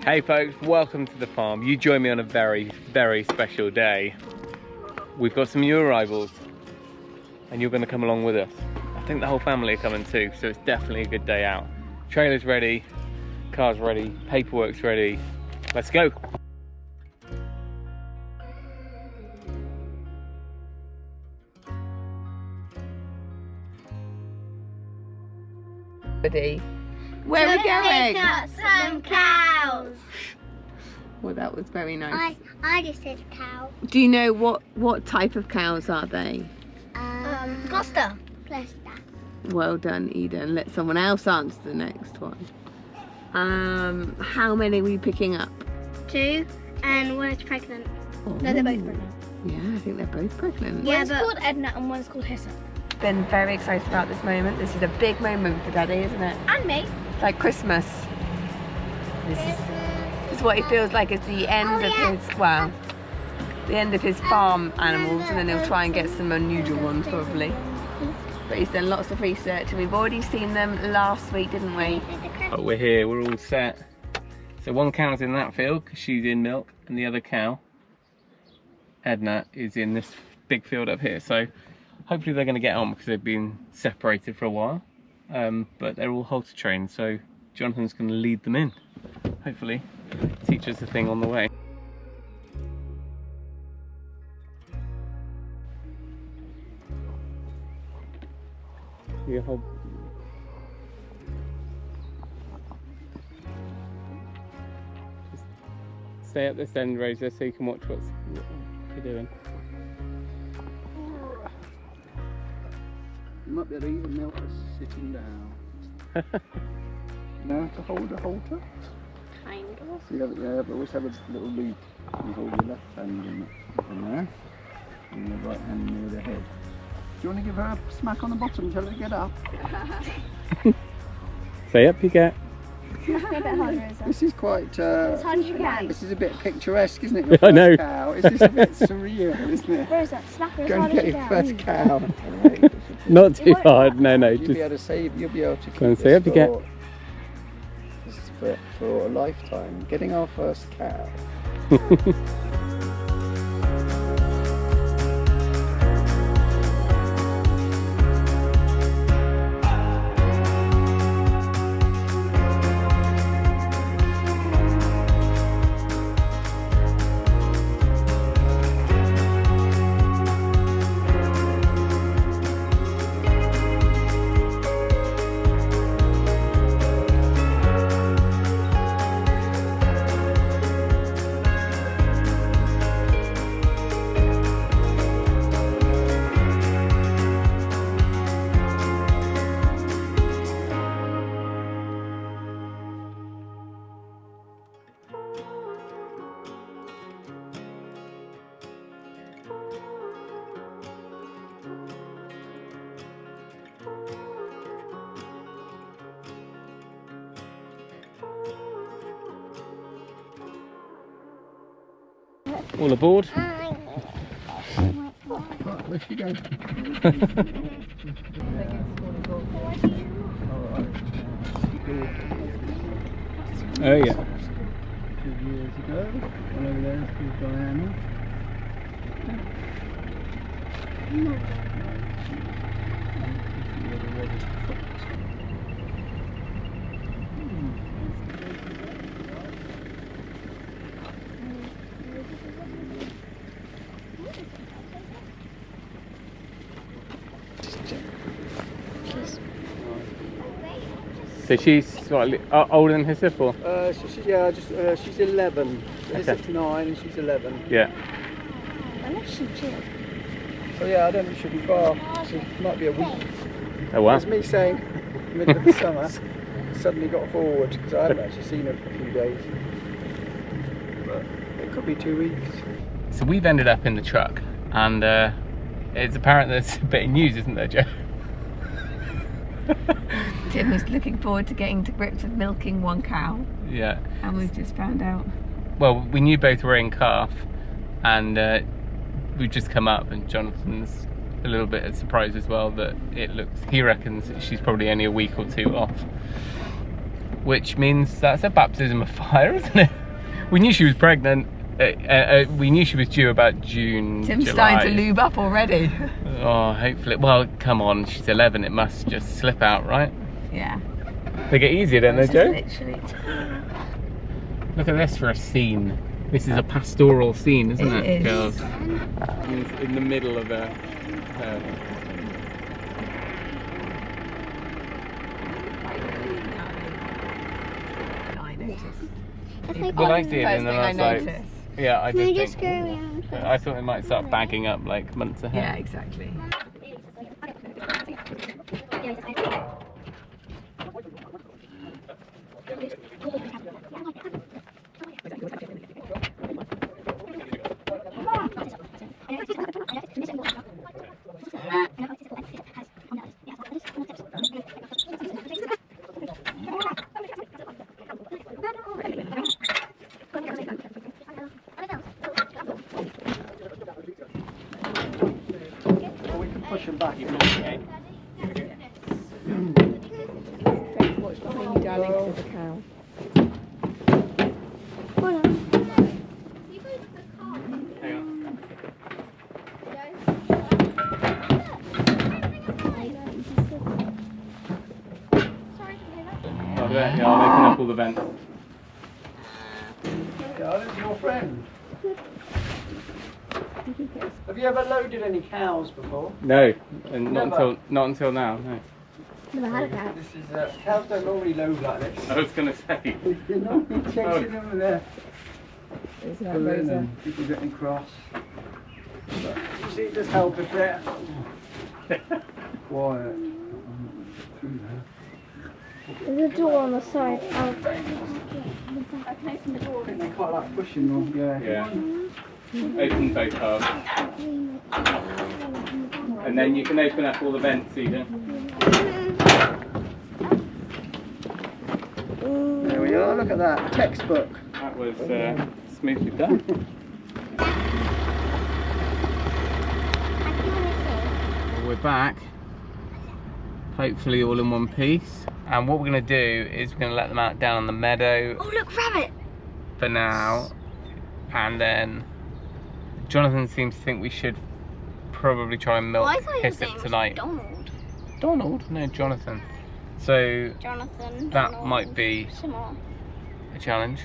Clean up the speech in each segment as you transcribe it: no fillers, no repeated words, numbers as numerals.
Hey folks, welcome to the farm. You join me on a very, very special day. We've got some new arrivals and you're going to come along with us. I think the whole family are coming too, so it's definitely a good day out. Trailer's ready, car's ready, paperwork's ready. Let's go. Where are we going? Pick up some cows. Well, that was very nice. I just said cow. Do you know what type of cows are they? Gloucester. Well done, Eden. Let someone else answer the next one. How many are we picking up? 2, and one is pregnant. Oh. No, they're both pregnant. Yeah, I think they're both pregnant. Yeah, one's called Edna and one's called Hissa. Been very excited about this moment. This is a big moment for Daddy, isn't it? And me. It's like Christmas. This is what it feels like. It's the end of his, well, the end of his farm animals, and then he'll try and get some unusual ones probably. But he's done lots of research and we've already seen them last week, didn't we? But we're here, we're all set. So one cow's in that field because she's in milk, and the other cow, Edna, is in this big field up here. So hopefully they're going to get on because they've been separated for a while. But they're all halter trained, so Jonathan's going to lead them in. Hopefully teach us a thing on the way. You hold. Just stay at this end, Rosa, so you can watch what you're doing. You might be able to eat the milk as sitting down. Now to hold a halter? Kind of. Yeah, but always have a little loop. You hold your left hand in there, and your right hand near the head. Do you want to give her a smack on the bottom, tell her to get up? Say up you get. This is quite, As hard as you can. this is a bit picturesque, isn't it? Your I know. first cow. It's just a bit surreal, isn't it? Rosa, smack her as Go hard and as get you your can. first cow. Right. Not too hard, no, You'll just be able to save, you'll be able to keep Go and this say up you get. This is for a lifetime. Getting our first cow. all aboard. Right, where she go? Oh yeah. 2 years ago, one over there is called Diana. So she's slightly older than herself, or? She's 11. Okay. It's 9 and she's 11. Yeah. So yeah, I don't think she'll be far. She might be a week. Oh wow. That's me saying middle of the summer. Suddenly got forward because I haven't actually seen her for a few days. But it could be 2 weeks. So we've ended up in the truck, and it's apparent there's a bit of news, isn't there, Joe? Tim was looking forward to getting to grips with milking one cow. Yeah. And we've just found out. Well, we knew both were in calf, and we've just come up, and Jonathan's a little bit surprised as well that it looks, he reckons she's probably only a week or 2 off. which means that's a baptism of fire, isn't it? We knew she was pregnant. We knew she was due about June, Tim's July. starting to lube up already. Oh, hopefully. Well, come on, she's 11. It must just slip out, right? Yeah. They get easier, don't they, It's Joe? literally. Look at this for a scene. This is a pastoral scene, isn't it? It is. Girls? It's in the middle of a... I noticed. Well, I did, First and then thing I was I like... noticed. Yeah, I Can we did just think... go around? I thought it might start bagging up like months ahead. Yeah, exactly. Or we can push them back. Okay. Watch behind you, darling, 'cause there's a cow. Hang on. Yeah, I'll open up all the vents. Yeah, this is your friend. Have you ever loaded any cows before? No, and Never. not until now. No. Never had a cat. This is cows don't normally load like this. I was gonna say. You're normally chasing them with their There's that pulling Rosa. and people getting cross. But you see, it does help if they're quiet. Through there. There's a door on the side. I think they quite like pushing them. Yeah. Yeah. Open both halves. And then you can open up all the vents, Eden. There we are. Look at that textbook. That was smoothly done. Well, we're back. Hopefully all in one piece. And what we're going to do is we're going to let them out down on the meadow Oh, look, rabbit! for now. And then Jonathan seems to think we should probably try and milk I thought your Hyssop name was tonight. Donald. Donald? No, Jonathan. So Jonathan. that Donald, might be Similar. a challenge.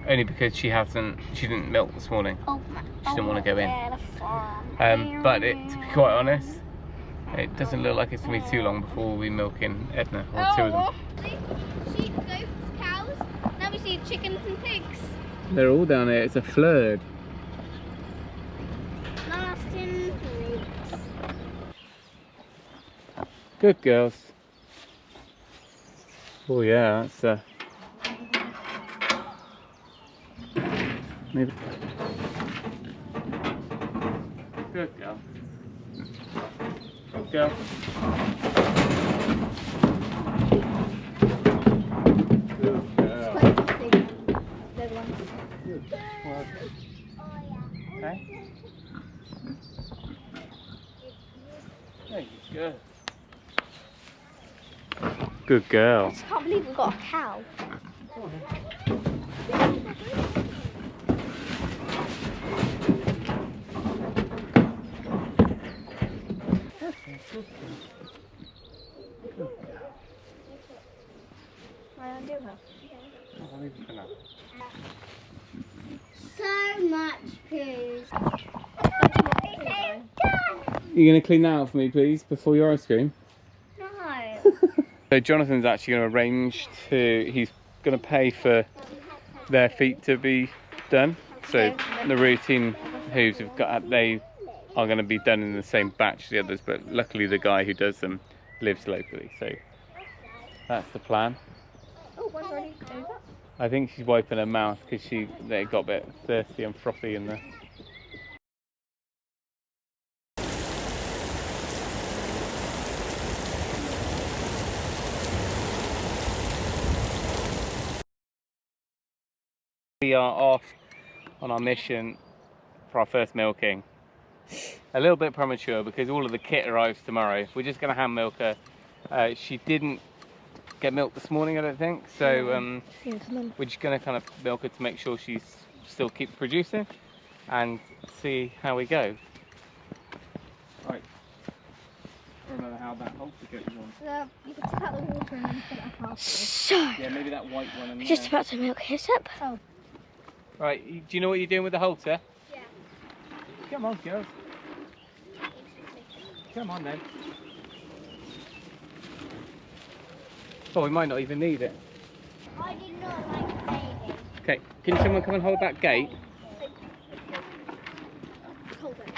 Only because she didn't milk this morning. Oh, She didn't want to go in. yeah, the farm. But to be quite honest, it doesn't look like it's going to be too long before we milk in Edna, or two of them. Sheep, goats, cows. Now we see chickens and pigs. They're all down here. It's a flood. Last in weeks. Good girls. Oh yeah, that's maybe. Good girl. Good girl. Good girl. Okay. There you go. Good girl. I can't believe we've got a cow. So much poo. You gonna clean that out for me, please, before your ice cream? No. So Jonathan's actually going to arrange he's going to pay for their feet to be done. So the routine hooves they are going to be done in the same batch as the others, but luckily the guy who does them lives locally, so that's the plan. Oh, one's already over. I think she's wiping her mouth because they got a bit thirsty and frothy in there. We are off on our mission for our first milking. A little bit premature because all of the kit arrives tomorrow. We're just going to hand milk her. She didn't get milk this morning, I don't think. So Yeah, come on. we're just going to kind of milk her to make sure she's still keeps producing and see how we go. Right. I don't know how that halter goes on. So you can tap the water and then put it up after. So, Yeah, maybe that white one. And just about to milk his up. Oh. Right, do you know what you're doing with the halter? Yeah. Come on, girls. Come on then. Oh, we might not even need it. I did not like baby. Okay, can someone come and hold that gate? Hold it.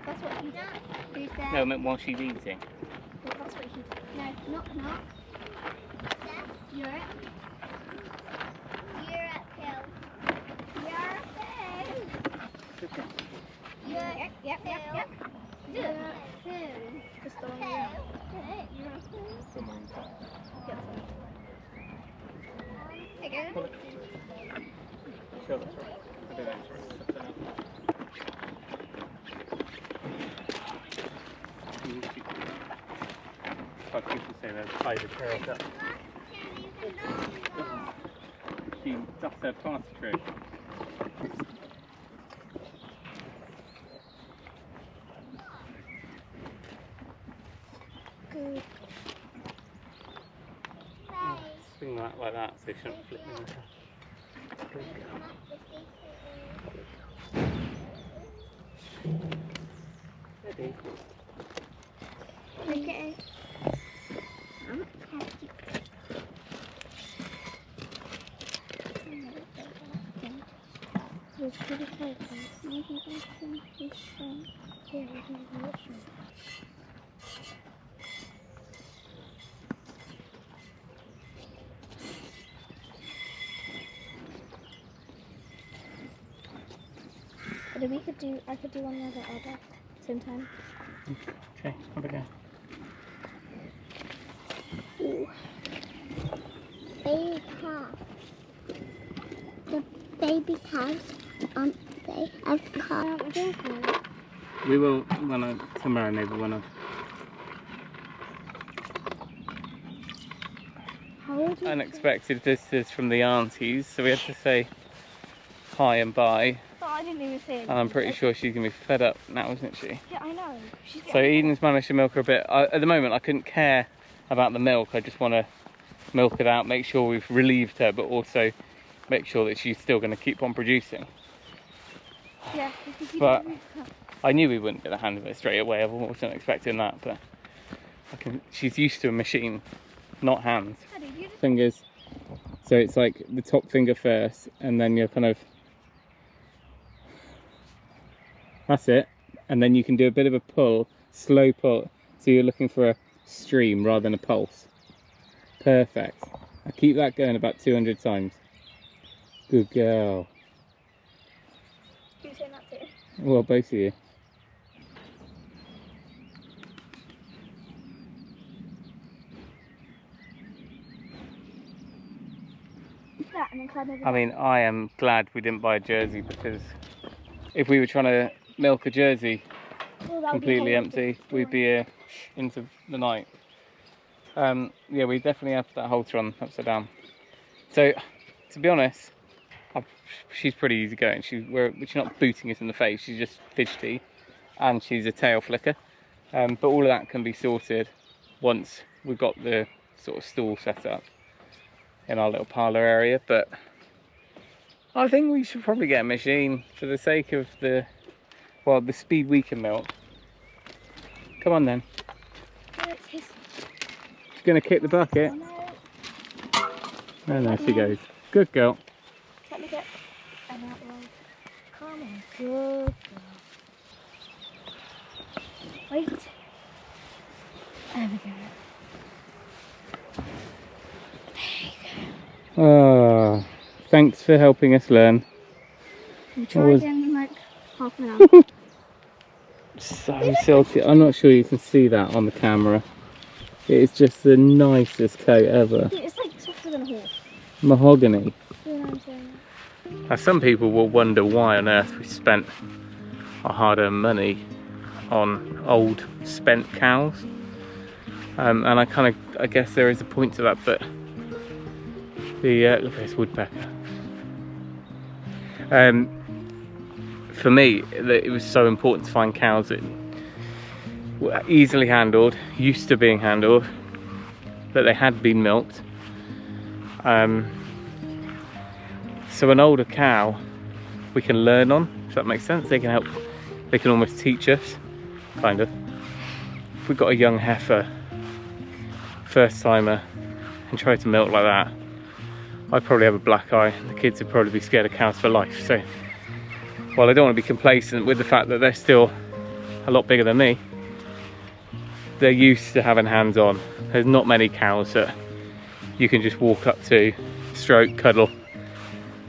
That's what he done. Who's there? No, I meant while she's eating. Well, that's what he did. No, knock. You're it. You're up, Phil. You're Phil. You're yep. You're Phil. Just the one you're Phil. Take it. Sure, that's right. I don't know, it's right. But people say they'll tie the carrot up. That's their party trick. Good. Swing that like that so you shouldn't flip me. Ready? Okay. But we could do, I could do one other order same time. Okay, have a go. Ooh. Baby cow. The baby cows, they have cows. We will tomorrow maybe one of. How old is Unexpected visitors from the aunties, so we had to say hi and bye. Oh, I didn't even say it. And I'm pretty sure she's gonna be fed up now, isn't she? Yeah, I know. She's So Eden's managed to milk her a bit. At the moment I couldn't care about the milk, I just want to milk it out, make sure we've relieved her, but also make sure that she's still going to keep on producing. Yeah, But I knew we wouldn't get the hand of it straight away, I wasn't expecting that, but she's used to a machine, not hands. Fingers, so it's like the top finger first, and then you're kind of, that's it, and then you can do a bit of a pull, slow pull, so you're looking for a stream rather than a pulse. Perfect. Now keep that going about 200 times. Good girl. Who's saying that too? Well, both of you. That and then climb over. I mean, I am glad we didn't buy a jersey, because if we were trying to milk a jersey completely empty, we'd be here into the night. Yeah, we definitely have that halter on upside down. So, to be honest, she's pretty easy going. She's not booting us in the face, she's just fidgety, and she's a tail flicker. But all of that can be sorted once we've got the sort of stall set up in our little parlour area. But I think we should probably get a machine for the sake of the speed we can milk. Come on then. She's going to kick the bucket. Oh no, she goes. Good girl. Let me get an outline. Come on, good girl. Wait. There we go. Oh, thanks for helping us learn. We'll try again in like half an hour. So silky. I'm not sure you can see that on the camera. It is just the nicest coat ever. It's like softer than a horse. Mahogany. You know what I'm saying? Now some people will wonder why on earth we spent our hard-earned money on old spent cows. And I guess there is a point to that, but look at this woodpecker. For me, it was so important to find cows that were easily handled, used to being handled, that they had been milked. So an older cow we can learn on, if that makes sense. They can help, they can almost teach us, kind of. If we've got a young heifer, first timer, and try to milk like that, I'd probably have a black eye, and the kids would probably be scared of cows for life. So while I don't want to be complacent with the fact that they're still a lot bigger than me, they're used to having hands on. There's not many cows that you can just walk up to, stroke, cuddle,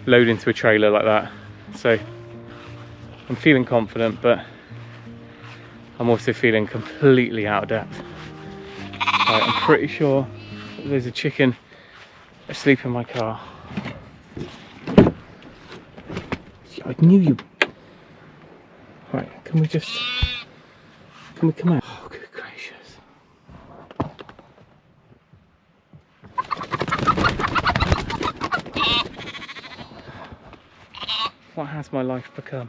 load into a trailer like that. So I'm feeling confident, but I'm also feeling completely out of depth. Right, I'm pretty sure there's a chicken asleep in my car. I knew you. Right, can we come out? Oh, good gracious. What has my life become?